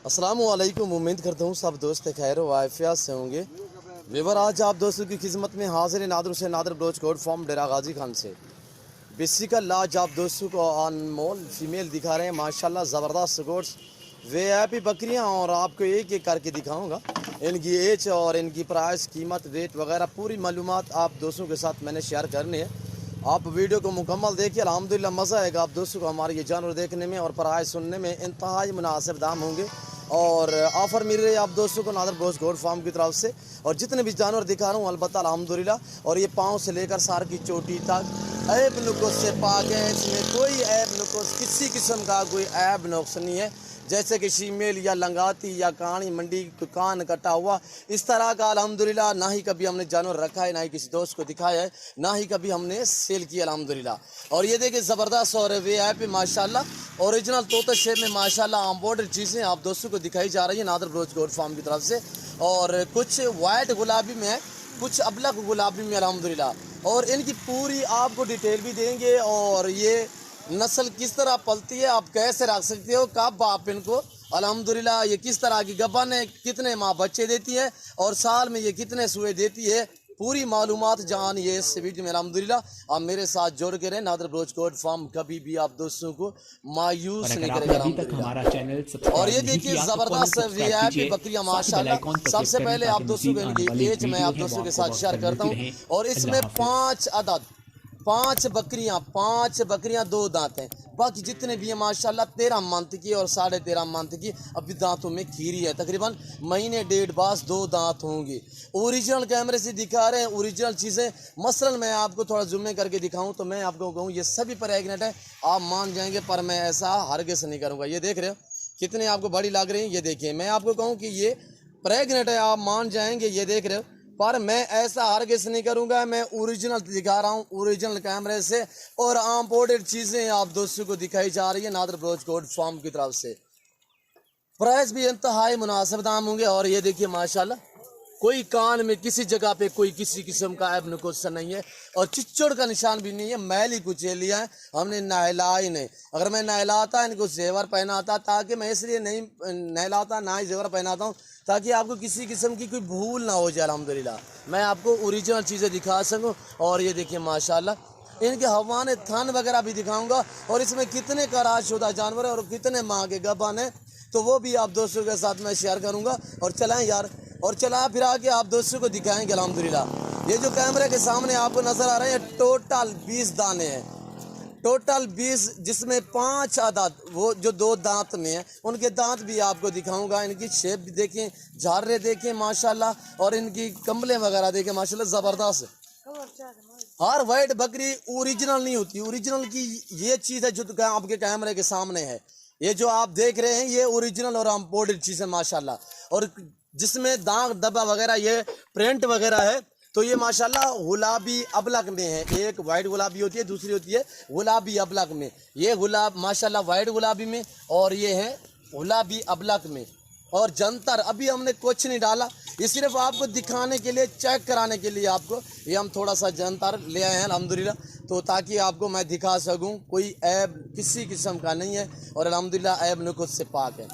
अस्सलामुअलैकुम। उम्मीद करता हूँ सब दोस्त खैर वाफिया से होंगे। वेवर आज आप दोस्तों की खिदमत में हाजिर नादर से नादर ब्रोच कोड फॉर्म डेरा गाजी खान से बेसिकल लाज आप दोस्तों को अनमोल फीमेल दिखा रहे हैं माशाल्लाह ज़बरदस्त गोड्स वे ऐपी बकरियाँ। और आपको एक एक करके दिखाऊंगा इनकी एज और इनकी प्राइस कीमत रेट वगैरह पूरी मालूमात आप दोस्तों के साथ मैंने शेयर करनी है। आप वीडियो को मुकम्मल देखिए, अल्हम्दुलिल्लाह मज़ा आएगा आप दोस्तों को हमारे ये जानवर देखने में और प्राइस सुनने में। इंतहाई मुनासिब दाम होंगे और ऑफ़र मिल रही है आप दोस्तों को नादर बोस गोड फार्म की तरफ से। और जितने भी जानवर दिखा रहा हूँ अलबत्ता अल्हम्दुलिल्लाह। और ये पाँव से लेकर सार की चोटी तक ऐब नुक्स से पाक है, इसमें कोई ऐब नुक्स किसी किस्म का कोई ऐब नुक्स नहीं है। जैसे कि शीमेल या लंगाती या कहानी मंडी कान कटा हुआ इस तरह का अल्हम्दुलिल्लाह ना ही कभी हमने जानवर रखा है, ना ही किसी दोस्त को दिखाया है, ना ही कभी हमने सेल किया अल्हम्दुलिल्लाह। और ये देखिए ज़बरदस्त और वे ऐप पे माशाल्लाह ओरिजिनल तोता शेप में माशाल्लाह अम्बॉर्डर चीज़ें आप दोस्तों को दिखाई जा रही है नादर ब्रोच गोड फार्म की तरफ से। और कुछ वाइट गुलाबी में है, कुछ अबलक गुलाबी में अल्हम्दुलिल्लाह। और इनकी पूरी आपको डिटेल भी देंगे और ये नस्ल किस तरह पलती है, आप कैसे रख सकते हो, कब आप इनको अल्हम्दुलिल्लाह ये किस तरह की गबन है, कितने माँ बच्चे देती है और साल में ये कितने सुए देती है, पूरी मालूमात जान ये इस वीडियो में अल्हम्दुलिल्लाह। आप मेरे साथ जोड़ के रहे नादर ब्रोच कोड फार्म कभी भी आप दोस्तों को मायूस नहीं करेगा अल्हम्दुलिल्लाह। और ये देखिए ज़बरदस्त वीआईपी बकरियां माशाल्लाह। सबसे पहले आप दोस्तों को इनकी एज मैं आप दोस्तों के साथ शेयर करता हूँ। और इसमें पांच बकरियां दो दांत हैं, बाकी जितने भी हैं माशाल्लाह 13 मंथ की और 13.5 मंथ की अभी दांतों में खीरी है, तकरीबन महीने डेढ़ बाद 2 दांत होंगे। ओरिजिनल कैमरे से दिखा रहे हैं ओरिजिनल चीज़ें। मसलन मैं आपको थोड़ा जूम करके दिखाऊं तो मैं आपको कहूँ ये सभी प्रेग्नेंट है, आप मान जाएंगे, पर मैं ऐसा हरगिज़ नहीं करूँगा। ये देख रहे हो कितने आपको बड़ी लग रही है, ये देखिए मैं आपको कहूँ कि ये प्रेग्नेंट है, आप मान जाएंगे, ये देख रहे हो, पर मैं ऐसा हरगिज़ नहीं करूंगा। मैं ओरिजिनल दिखा रहा हूँ ओरिजिनल कैमरे से और इम्पोर्टेड चीज़ें आप दोस्तों को दिखाई जा रही है नादर ब्रोच कोड फार्म की तरफ से। प्राइस भी इंतहाई मुनासिब दाम होंगे। और ये देखिए माशाल्लाह कोई कान में किसी जगह पे कोई किसी किस्म का ऐब नुक्स नहीं है और चिच्चड़ का निशान भी नहीं है। मैली कुचेलियाँ हैं, हमने नहला ही नहीं। अगर मैं नहलाता इनको जेवर पहनाता, ताकि मैं इसलिए नहीं नहलाता ना ही जेवर पहनाता हूँ ताकि आपको किसी किस्म की कोई भूल ना हो जाए अल्हम्दुलिल्लाह, मैं आपको ओरिजिनल चीज़ें दिखा सकूँ। और ये देखिए माशाल्लाह इनके हवाने थान वगैरह भी दिखाऊंगा और इसमें कितने करारशुदा जानवर है और कितने माँ के गबन है तो वो भी आप दोस्तों के साथ मैं शेयर करूंगा। और चलाएं यार, और चला फिरा के आप दोस्तों को दिखाएंगे अल्हम्दुलिल्लाह। ये जो कैमरे के सामने आपको नजर आ रहे हैं टोटल 20 दाने हैं, टोटल 20, जिसमें 5 आदत वो जो 2 दांत में है उनके दांत भी आपको दिखाऊंगा। इनकी शेप भी देखें, झारे देखें माशाल्लाह, और इनकी कंबलें वगैरह देखें माशाल्लाह ज़बरदस्त। हर वाइट बकरी ओरिजिनल नहीं होती, ओरिजिनल की ये चीज़ है जो आपके कैमरे के सामने है। ये जो आप देख रहे हैं ये ओरिजिनल और इम्पोर्टेड चीज़ है माशाल्लाह। और जिसमें दाग धब्बा वगैरह ये प्रिंट वगैरह है तो ये माशाल्लाह गुलाबी अबलक में है। एक वाइट गुलाबी होती है, दूसरी होती है गुलाबी अबलक में। ये गुलाब माशाल्लाह वाइट गुलाबी में और ये है गुलाबी अबलक में। और जंतर अभी हमने कुछ नहीं डाला, ये सिर्फ आपको दिखाने के लिए, चेक कराने के लिए आपको ये हम थोड़ा सा जंतर ले आए हैं अल्हम्दुलिल्लाह, तो ताकि आपको मैं दिखा सकूं कोई ऐब किसी किस्म का नहीं है और अल्हम्दुलिल्लाह ऐब नुक्स से पाक है।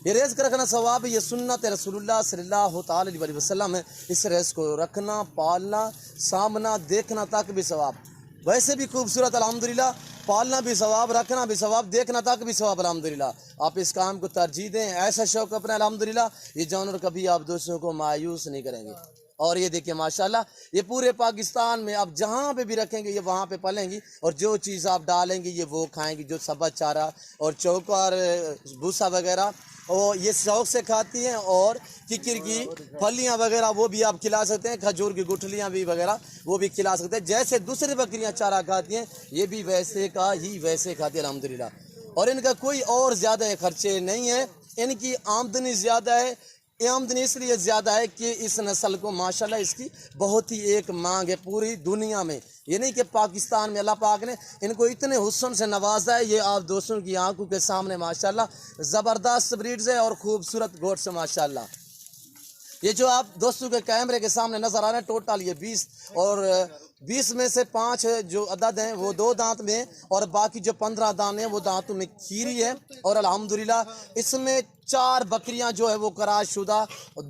ये रेस का रखना सवाब है, ये सुन्नत रसूलुल्लाह सल्लल्लाहु अलैहि वसल्लम है। इस रेस को रखना, पालना, सामना, देखना तक भी सवाब। वैसे भी खूबसूरत अल्हम्दुलिल्लाह, पालना भी सवाब, रखना भी सवाब, देखना तक भी सवाब अल्हम्दुलिल्लाह। आप इस काम को तरजीह दें, ऐसा शौक़ अपना अल्हम्दुलिल्लाह, ये जानवर कभी आप दोस्तों को मायूस नहीं करेंगे। और ये देखिए माशाल्लाह ये पूरे पाकिस्तान में आप जहाँ पे भी रखेंगे ये वहाँ पे पलेंगी और जो चीज़ आप डालेंगे ये वो खाएंगी, जो सब्ज़ चारा और चौकर भूसा वगैरह और ये शौक से खाती हैं। और किकिर की फलियाँ वगैरह वो भी आप खिला सकते हैं, खजूर की गुठलियाँ भी वगैरह वो भी खिला सकते हैं। जैसे दूसरी बकरियाँ चारा खाती हैं ये भी वैसे का ही वैसे खाती है अल्हम्दुलिल्लाह। और इनका कोई और ज़्यादा खर्चे नहीं है, इनकी आमदनी ज़्यादा है। ये आमदनी इसलिए ज़्यादा है कि इस नस्ल को माशाल्लाह इसकी बहुत ही एक मांग है पूरी दुनिया में। ये नहीं कि पाकिस्तान में अल्लाह पाक ने इनको इतने हुस्न से नवाजा है, ये आप दोस्तों की आंखों के सामने माशाल्लाह ज़बरदस्त ब्रीड्स है और खूबसूरत गोट्स है माशाल्लाह। ये जो आप दोस्तों के कैमरे के सामने नजर आ रहे हैं टोटल ये 20 और 20 में से 5 जो अदद हैं वो 2 दांत में और बाकी जो 15 दाने हैं वो दांतों में खीरी है। और अल्हम्दुलिल्लाह इसमें 4 बकरियां जो है वो कराज शुदा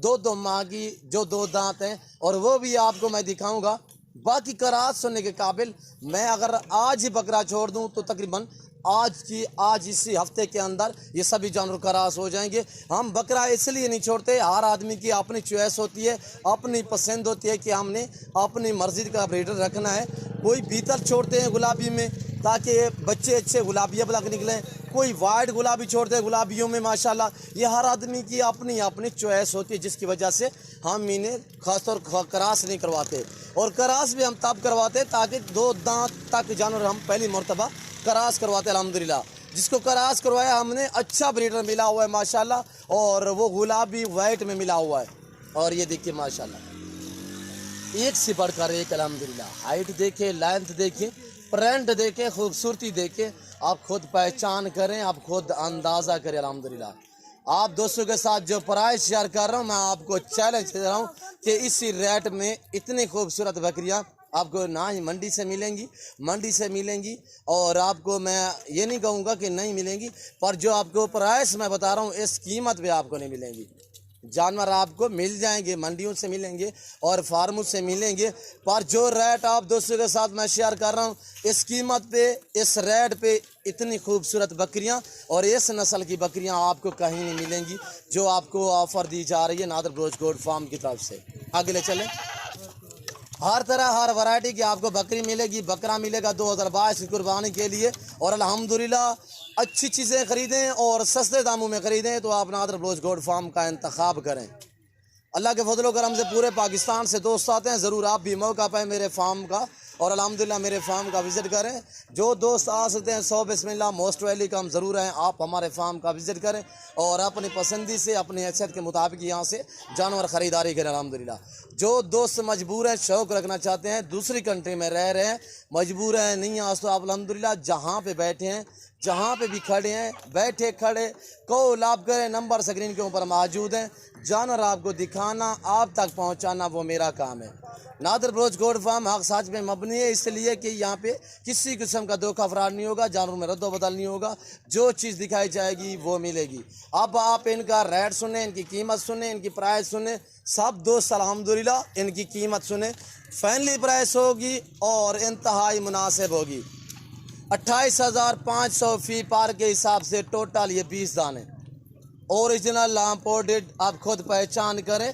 2 माह की जो 2 दांत हैं और वो भी आपको मैं दिखाऊंगा। बाकी कराज सुनने के काबिल मैं अगर आज ही बकरा छोड़ दूं तो तकरीबन आज इसी हफ्ते के अंदर ये सभी जानवर करास हो जाएंगे। हम बकरा इसलिए नहीं छोड़ते, हर आदमी की अपनी चॉइस होती है, अपनी पसंद होती है कि हमने अपनी मर्जी का ब्रीडर रखना है। कोई भीतर छोड़ते हैं गुलाबी में ताकि बच्चे अच्छे गुलाबिया बलक निकलें, कोई वाइट गुलाबी छोड़ते हैं गुलाबियों में माशाल्लाह। ये हर आदमी की अपनी अपनी चॉइस होती है जिसकी वजह से हम इन्हें खासतौर करास नहीं करवाते। और करास भी हम तब करवाते ताकि 2 दांत तक जानवर हम पहली मरतबा करास करवाते अल्हम्दुलिल्लाह। जिसको करास करवाया हमने अच्छा ब्रीडर मिला हुआ है माशाल्लाह और वो गुलाबी वाइट में मिला हुआ है। और ये देखिए माशाल्लाह एक से बढ़कर एक अल्हम्दुलिल्लाह, हाइट देखे, लेंथ देखे, प्रिंट देखे, खूबसूरती देखे, आप खुद पहचान करें, आप खुद अंदाज़ा करें अल्हम्दुलिल्लाह। आप दोस्तों के साथ जो प्राइस शेयर कर रहा हूँ मैं आपको चैलेंज दे रहा हूँ कि इसी रेट में इतनी खूबसूरत बकरियाँ आपको ना ही मंडी से मिलेंगी और आपको मैं ये नहीं कहूँगा कि नहीं मिलेंगी, पर जो आपको प्राइस मैं बता रहा हूँ इस कीमत पे आपको नहीं मिलेंगी। जानवर आपको मिल जाएंगे, मंडियों से मिलेंगे और फार्मों से मिलेंगे, पर जो रेट आप दोस्तों के साथ मैं शेयर कर रहा हूँ इस कीमत पे, इस रेट पे इतनी खूबसूरत बकरियाँ और इस नस्ल की बकरियाँ आपको कहीं नहीं मिलेंगी जो आपको ऑफ़र दी जा रही है नादर बलोच गोट फार्म की तरफ से। आगे ले चलें। हर तरह हर वैरायटी की आपको बकरी मिलेगी, बकरा मिलेगा 2022 की कुर्बानी के लिए। और अल्हम्दुलिल्लाह अच्छी चीज़ें ख़रीदें और सस्ते दामों में ख़रीदें तो आप नादर बलोच गोट फार्म का इंतखाब करें। अल्लाह के फजल करम से पूरे पाकिस्तान से दोस्त आते हैं, ज़रूर आप भी मौका पाएँ मेरे फार्म का और अल्हम्दुलिल्लाह मेरे फार्म का विज़िट करें। जो दोस्त आ सकते हैं 100 बिस्मिल्लाह, मोस्ट वेलकम ज़रूर हैं। आप हमारे फार्म का विज़िट करें और अपनी पसंदी से अपनी हैसियत के मुताबिक यहाँ से जानवर ख़रीदारी करें अल्हम्दुलिल्लाह। जो दोस्त मजबूर हैं, शौक़ रखना चाहते हैं, दूसरी कंट्री में रह रहे हैं, मजबूर हैं, नहीं आ तो आप अल्हम्दुलिल्लाह जहाँ पे बैठे हैं, जहाँ पे भी खड़े हैं, बैठे खड़े कॉल आप करें, नंबर स्क्रीन के ऊपर मौजूद हैं। जानवर आपको दिखाना, आप तक पहुँचाना वो मेरा काम है। नादर बलोच गोट फार्म हक सच में मबनी है, इसलिए कि यहाँ पे किसी किस्म का धोखा फराड नहीं होगा, जानवर में रद्दो बदल नहीं होगा, जो चीज़ दिखाई जाएगी वो मिलेगी। अब आप इनका रेट सुने, इनकी कीमत सुने, इनकी प्राइस सुने। सब दोस्त अल्हम्दुलिल्लाह इनकी कीमत सुने, फाइनली प्राइस होगी और इंतहाई मुनासिब होगी। 28,500 फी पार के हिसाब से टोटल ये 20 दाने ओरिजिनल इम्पोर्टेड, आप खुद पहचान करें।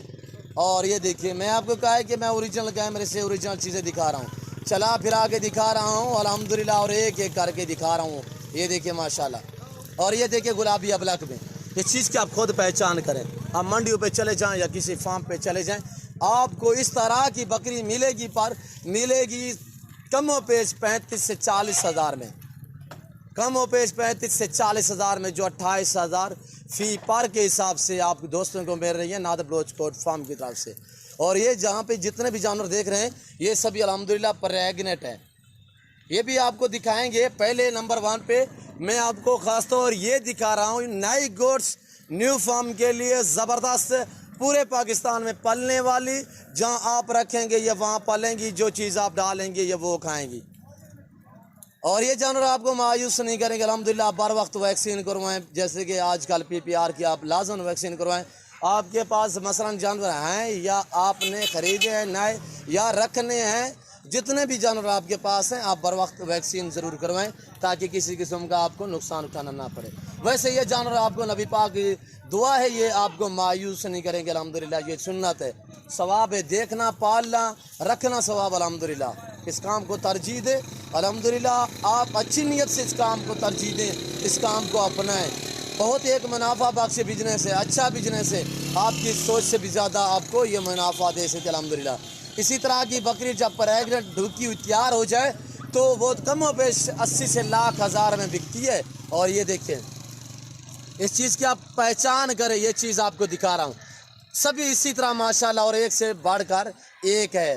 और ये देखिए मैं आपको कहा है कि मैं ओरिजिनल कैमरे से ओरिजिनल चीज़ें दिखा रहा हूँ, चला फिरा के दिखा रहा हूँ अल्हम्दुलिल्लाह और एक एक करके दिखा रहा हूँ। ये देखिए माशाल्लाह। और ये देखिए गुलाबी अबलक में ये चीज़ की आप खुद पहचान करें। आप मंडियों पे चले जाएं या किसी फार्म पे चले जाएं, आपको इस तरह की बकरी मिलेगी, पर मिलेगी कमो पेश 35 से 40 हज़ार में, कमो पेश 35 से 40 हज़ार में, जो 28,000 फ़ी पर के हिसाब से आप दोस्तों को मिल रही है नादर बलोच गोट फार्म की तरफ से। और ये जहाँ पे जितने भी जानवर देख रहे हैं ये सभी अल्हम्दुलिल्लाह प्रेग्नेंट हैं। ये भी आपको दिखाएंगे। पहले नंबर 1 पे मैं आपको खासतौर ये दिखा रहा हूँ नई गोट्स न्यू फार्म के लिए ज़बरदस्त, पूरे पाकिस्तान में पलने वाली, जहाँ आप रखेंगे ये वहाँ पलेंगी, जो चीज़ आप डालेंगे ये वो खाएंगी। और ये जानवर आपको मायूस नहीं करेंगे अल्हम्दुलिल्लाह। बर वक्त वैक्सीन करवाएं, जैसे कि आजकल PPR की आप लाजमन वैक्सीन करवाएं। आपके पास मसलन जानवर हैं या आपने ख़रीदे हैं नए या रखने हैं, जितने भी जानवर आपके पास हैं आप बर वक्त वैक्सीन ज़रूर करवाएं ताकि किसी किस्म का आपको नुकसान उठाना ना पड़े। वैसे ये जानवर आपको नबी पाक की दुआ है, ये आपको मायूस नहीं करेंगे अल्हम्दुलिल्लाह। ये सुन्नत है, सवाब है, देखना, पालना, रखना सवाब अल्हम्दुलिल्लाह। इस काम को तरजीह दे अल्हम्दुलिल्लाह। आप अच्छी नीयत से इस काम को तरजीह दें, इस काम को अपनाएं। बहुत एक मुनाफा बख्श बिजनेस है, अच्छा बिजनेस है, आपकी सोच से भी ज़्यादा आपको ये मुनाफा दे सके अल्हम्दुलिल्लाह। इसी तरह की बकरी जब प्रेग्नेंट ढुकी हुई तैयार हो जाए तो वो कम बेश 80 से लाख हज़ार में बिकती है। और ये देखें, इस चीज़ की आप पहचान करें, ये चीज़ आपको दिखा रहा हूँ। सभी इसी तरह माशाल्लाह और एक से बढ़कर एक है,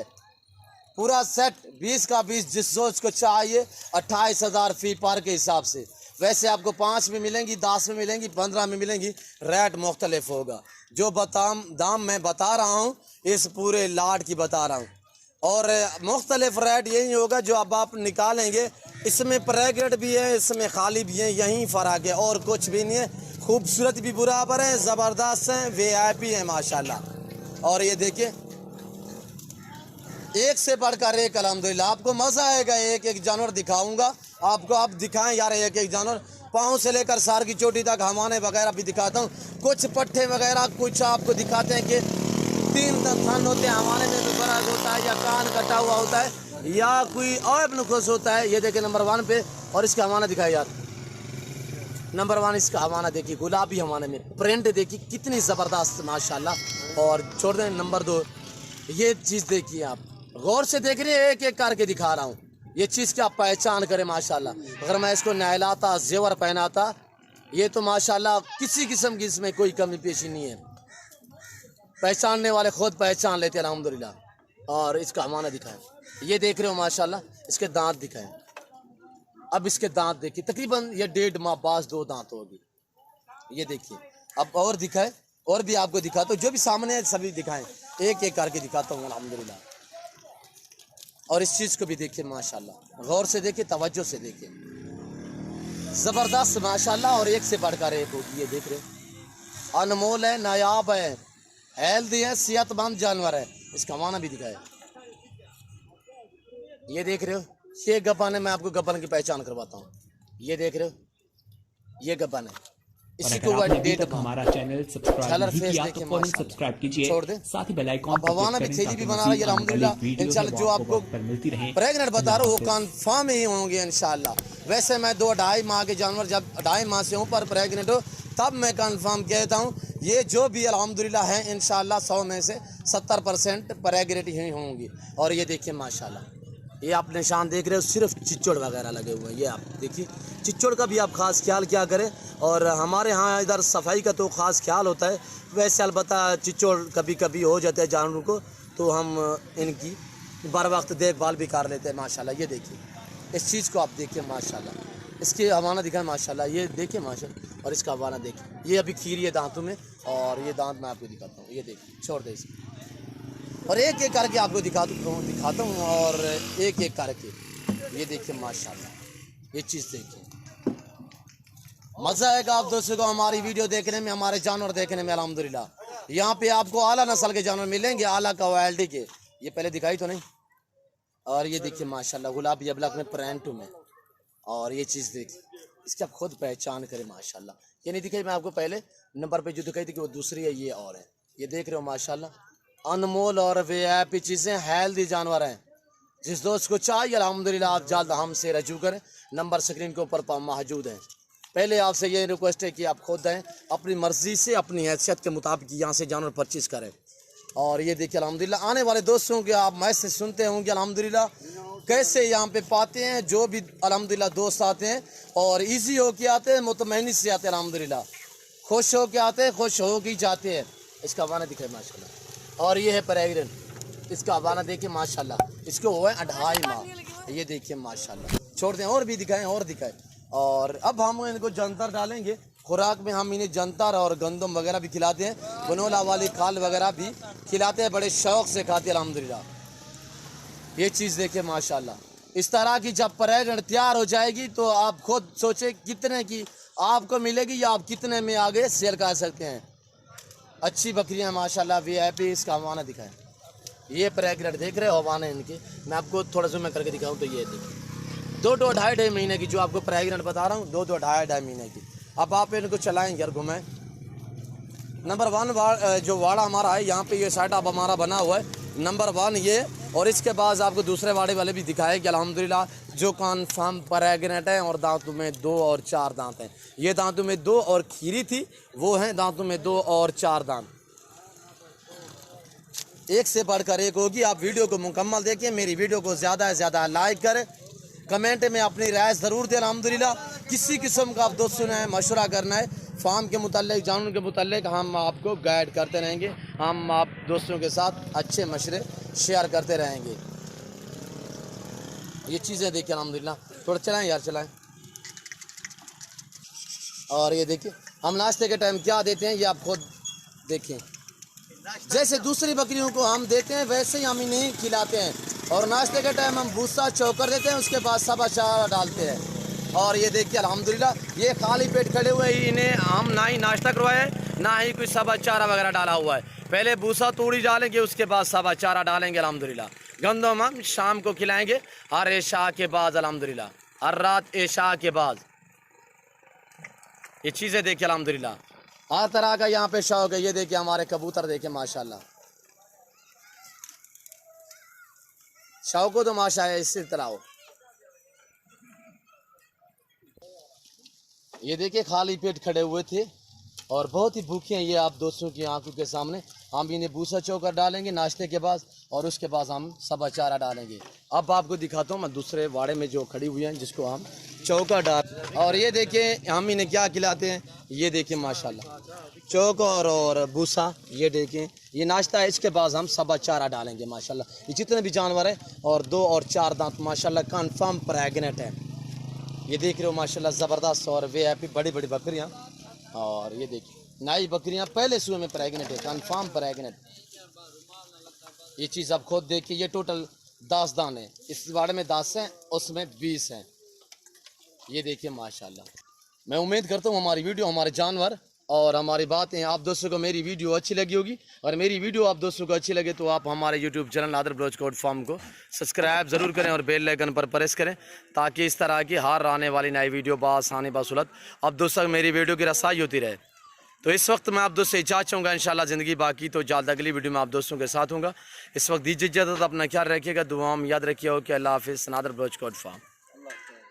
पूरा सेट 20 का 20, जिस सोच को चाहिए 28,000 फ़ी पार के हिसाब से वैसे आपको 5 में मिलेंगी, 10 में मिलेंगी, 15 में मिलेंगी, रेट मुख्तलिफ होगा। जो दाम मैं बता रहा हूँ इस पूरे लाट की बता रहा हूँ, और मुख्तलिफ रेट यही होगा जो अब आप निकालेंगे। इसमें प्रेग्नेंट भी है, इसमें खाली भी है, यही फ़र्क है और कुछ भी नहीं है। खूबसूरत भी बराबर है, ज़बरदस्त हैं, VIP हैं माशाल्लाह। और ये देखिए एक से बढ़कर एक अल्हम्दुलिल्लाह। आपको मज़ा आएगा, एक एक जानवर दिखाऊंगा आपको। आप दिखाएं यार एक एक जानवर, पाँव से लेकर सार की चोटी तक हमाने वगैरह भी दिखाता हूँ। कुछ पट्टे वगैरह कुछ आपको दिखाते हैं कि 3 थन होते हैं, हमारे में भी बड़ा होता है, या कान कटा हुआ होता है, या कोई और नुकस होता है। ये देखिए नंबर 1 पे, और इसका हमाना दिखाए यार। नंबर 1 इसका हमाना देखिए, गुलाबी हमारे में प्रिंट देखिए कितनी ज़बरदस्त माशाल्लाह। और छोड़ दें नंबर 2, ये चीज़ देखिए आप गौर से देख रहे हैं, एक एक करके दिखा रहा हूँ। ये चीज़ की आप पहचान करें माशाल्लाह। अगर मैं इसको नहलाता, जेवर पहनाता, ये तो माशाल्लाह किसी किस्म की इसमें कोई कमी पेशी नहीं है। पहचानने वाले खुद पहचान लेते हैं अल्हम्दुलिल्लाह। और इसका हमारा दिखाएं, ये देख रहे हो माशाल्लाह, इसके दांत दिखाएं। अब इसके दांत देखिए, तकरीबन ये 1.5 माह बाद 2 दांत होगी। ये देखिए अब और दिखाए, और भी आपको दिखाता हूँ, जो भी सामने है सभी दिखाएं, एक एक करके दिखाता हूँ अल्हम्दुलिल्लाह। और इस चीज़ को भी देखिए माशाल्लाह, गौर से देखिए, तवज्जो से देखिए, ज़बरदस्त माशाल्लाह। और एक से बढ़कर एक होगी। ये देख रहे हो, अनमोल है, नायाब है, हेल्दी है, सेहतमंद जानवर है। इसका माना भी दिखाया। ये देख रहे हो, ये गब्बन है, मैं आपको गब्बन की पहचान करवाता हूँ। ये देख रहे हो, ये गब्बन है, इसी को हमारा चैनल सब्सक्राइब नहीं किया तो फौरन सब्सक्राइब कीजिए, छोड़ दे। साथ ही बेल आइकन अब हवाना भी थैली भी बना रहा है अल्हम्दुलिल्लाह। इंशाल्लाह जो आपको मिलती रहे प्रेग्नेंट बता रहा हूँ वो कन्फर्म ही होंगे इंशाल्लाह। वैसे मैं 2-2.5 माह के जानवर जब 2.5 माह से ऊपर प्रेग्नेंट हो तब मैं कन्फर्म कहता हूँ। ये जो भी अल्हम्दुलिल्लाह है इंशाल्लाह 100 में से 70% प्रेग्नेंट ही होंगी। और ये देखिए माशाल्लाह, ये आप निशान देख रहे हो, सिर्फ चिच्चोड़ वगैरह लगे हुए हैं। ये आप देखिए, चिच्चोड़ का भी आप ख़ास ख्याल क्या करें। और हमारे यहाँ इधर सफाई का तो ख़ास ख्याल होता है। वैसे अलबत्ता चिच्चोड़ कभी कभी हो जाते हैं जानवरों को, तो हम इनकी बर वक्त देखभाल भी कर लेते हैं माशाल्लाह। ये देखिए, इस चीज़ को आप देखिए माशाल्लाह, इसके हवाना दिखाएं माशाल्लाह। ये देखिए माशाल्लाह, और इसका हवाना देखिए, ये अभी खीरी है दांतों में, और ये दांत मैं आपको दिखाता हूँ। ये देखिए, छोड़ दे इसे, और एक एक करके आपको दिखाता हूँ और एक एक करके। ये देखिए माशाल्लाह, ये चीज़ देखिए, मज़ा आएगा आप दोस्तों को हमारी वीडियो देखने में, हमारे जानवर देखने में अल्हम्दुलिल्लाह। यहाँ पे आपको आला नस्ल के जानवर मिलेंगे, आला क्वालिटी के। ये पहले दिखाई तो नहीं। और ये देखिए माशाल्लाह, गुलाबी अबलक में प्रिंट में। और ये चीज़ देखिए, इसकी आप खुद पहचान करें माशाल्लाह। ये नहीं दिखाई, मैं आपको पहले नंबर पे जो दिखाई थी कि वो दूसरी है, ये और है। ये देख रहे हो माशाल्लाह, अनमोल और VIP चीज़ें, हेल्दी जानवर हैं। जिस दोस्त को चाहिए अल्हम्दुलिल्लाह आप जल्द हमसे रजू करें, नंबर स्क्रीन के ऊपर मौजूद है। पहले आपसे ये रिक्वेस्ट है कि आप खुद दें, अपनी मर्ज़ी से, अपनी हैसियत के मुताबिक यहाँ से जानवर परचेज़ करें। और ये देखिए अल्हम्दुलिल्लाह, आने वाले दोस्तों के आप मैसेज सुनते होंगे अल्हम्दुलिल्लाह, कैसे यहाँ पे पाते हैं। जो भी अल्हम्दुलिल्लाह दोस्त आते हैं और इजी हो के आते हैं, मुतमईनी से आते हैं अल्हम्दुलिल्लाह, खुश हो के आते हैं, खुश हो के जाते हैं। इसका हवाना दिखाए माशाल्लाह। और ये है प्रेग्नेंट, इसका हवाना देखिए माशाल्लाह, इसको हुआ है 2.5 माह। ये देखिए माशाल्लाह, छोड़ दें और भी दिखाएं, और दिखाएं। और अब हम इनको जंतर डालेंगे, खुराक में हम इन्हें जंतर और गंदम वगैरह भी खिलाते हैं, बनोला वाली खाल वगैरह भी खिलाते हैं, बड़े शौक़ से खाते हैं अल्हम्दुलिल्लाह। ये चीज़ देखिए माशाल्लाह, इस तरह की जब प्रेग्नेंट तैयार हो जाएगी तो आप खुद सोचें कितने की आपको मिलेगी, या आप कितने में आगे सेल कर सकते हैं। अच्छी बकरियां माशाल्लाह VIP। इसका हवाना दिखाएं, ये प्रेग्नेंट देख रहे हो हवाने इनके, मैं आपको थोड़ा सा मैं करके दिखाऊं तो ये देखिए 2-2 2.5 महीने की जो आपको प्रेग्नेंट बता रहा हूँ, 2-2 2.5 महीने की। अब आप इनको चलाएंगे और घुमाएं। नंबर 1 जो वाड़ा हमारा है यहाँ पे, ये सेटअप हमारा बना हुआ है नंबर 1 ये। और इसके बाद आपको दूसरे वाड़े वाले भी दिखाए कि अल्हम्दुलिल्लाह जो कन्फर्म प्रेग्नेंट है, और दांतों में 2 और 4 दांत हैं। ये दांतों में 2 और खीरी थी, वो हैं दांतों में 2 और 4 दांत। एक से बढ़कर एक होगी। आप वीडियो को मुकम्मल देखिए, मेरी वीडियो को ज़्यादा से ज़्यादा लाइक करें, कमेंट में अपनी राय ज़रूर दें अल्हम्दुलिल्लाह। किसी किस्म का आप दोस्तों ने मशवरा करना है फार्म के मुताल्लिक, जानवर के मुताल्लिक, हम आपको गाइड करते रहेंगे। हम आप दोस्तों के साथ अच्छे मशवरे शेयर करते रहेंगे। ये चीज़ें देखिए अल्हम्दुलिल्लाह, थोड़ा चलाएं यार, चलाएं। और ये देखिए हम नाश्ते के टाइम क्या देते हैं ये आप खुद देखें। जैसे दूसरी बकरियों को हम देते हैं वैसे ही हम इन्हें खिलाते हैं। और नाश्ते के टाइम हम भूसा चौकर देते हैं, उसके बाद सब्ज़ चारा डालते हैं। और ये देखिए अल्हम्दुलिल्लाह ये खाली पेट खड़े हुए ही इन्हें हम ना ही नाश्ता करवाए ना ही कोई सब्ज़ चारा वगैरह डाला हुआ है। पहले भूसा तूड़ी डालेंगे, उसके बाद सब्ज़ चारा डालेंगे अल्हम्दुलिल्लाह। गंदम हम शाम को खिलाएंगे हर इशा के बाद अल्हम्दुलिल्लाह, हर रात इशा के बाद। ये चीज़ें देखिए अल्हम्दुलिल्लाह हर तरह का यहाँ पे शौक है। ये देखिए हमारे कबूतर देखे माशाल्लाह, शौक हो तो माशा है इसी तरह हो। ये देखिए खाली पेट खड़े हुए थे और बहुत ही भूखे हैं ये आप दोस्तों की आंखों के सामने। हम इन्हें भूसा चौकर डालेंगे नाश्ते के बाद और उसके बाद हम सब्ज़ चारा डालेंगे। अब आपको दिखाता हूँ मैं दूसरे वाड़े में जो खड़ी हुई हैं जिसको हम चौका डाल। और ये देखिए हम इन्हें क्या खिलाते हैं, ये देखिए माशाल्लाह चौकर और भूसा। ये देखें ये नाश्ता है, इसके बाद हम सब्ज़ चारा डालेंगे माशाल्लाह। ये जितने भी जानवर हैं और 2 और 4 दांत माशाल्लाह कन्फर्म प्रेगनेंट है। ये देख रहे हो माशाल्लाह ज़बरदस्त और VIP बड़ी बड़ी बकरियाँ। और ये देखिए नई बकरियाँ पहले सुबह में प्रेगनेंट है, कन्फर्म प्रेगनेंट। ये चीज़ आप खुद देखिए। ये टोटल 10 दाने, इस वाड़े में 10 हैं, उसमें 20 हैं। ये देखिए माशाल्लाह। मैं उम्मीद करता हूँ हमारी वीडियो, हमारे जानवर और हमारी बातें आप दोस्तों को मेरी वीडियो अच्छी लगी होगी। और मेरी वीडियो आप दोस्तों को अच्छी लगे तो आप हमारे YouTube channel Nadir Baloch goat farm को सब्सक्राइब ज़रूर करें और बेल आइकन पर प्रेस करें ताकि इस तरह की हर आने वाली नई वीडियो बासानी बासुलत आप दोस्तों को मेरी वीडियो की रसाई होती रहे। तो इस वक्त मैं आप दोस्तों से इजाज़त चाहूँगा इंशाल्लाह ज़िंदगी बाकी तो जल्द अगली वीडियो में आप दोस्तों के साथ हूँगा। इस वक्त दीजिए इजाज़त, अपना ख्याल रखिएगा, दुआ में याद रखिए। ओके अल्लाह हाफिज़। Nadir Baloch goat farm.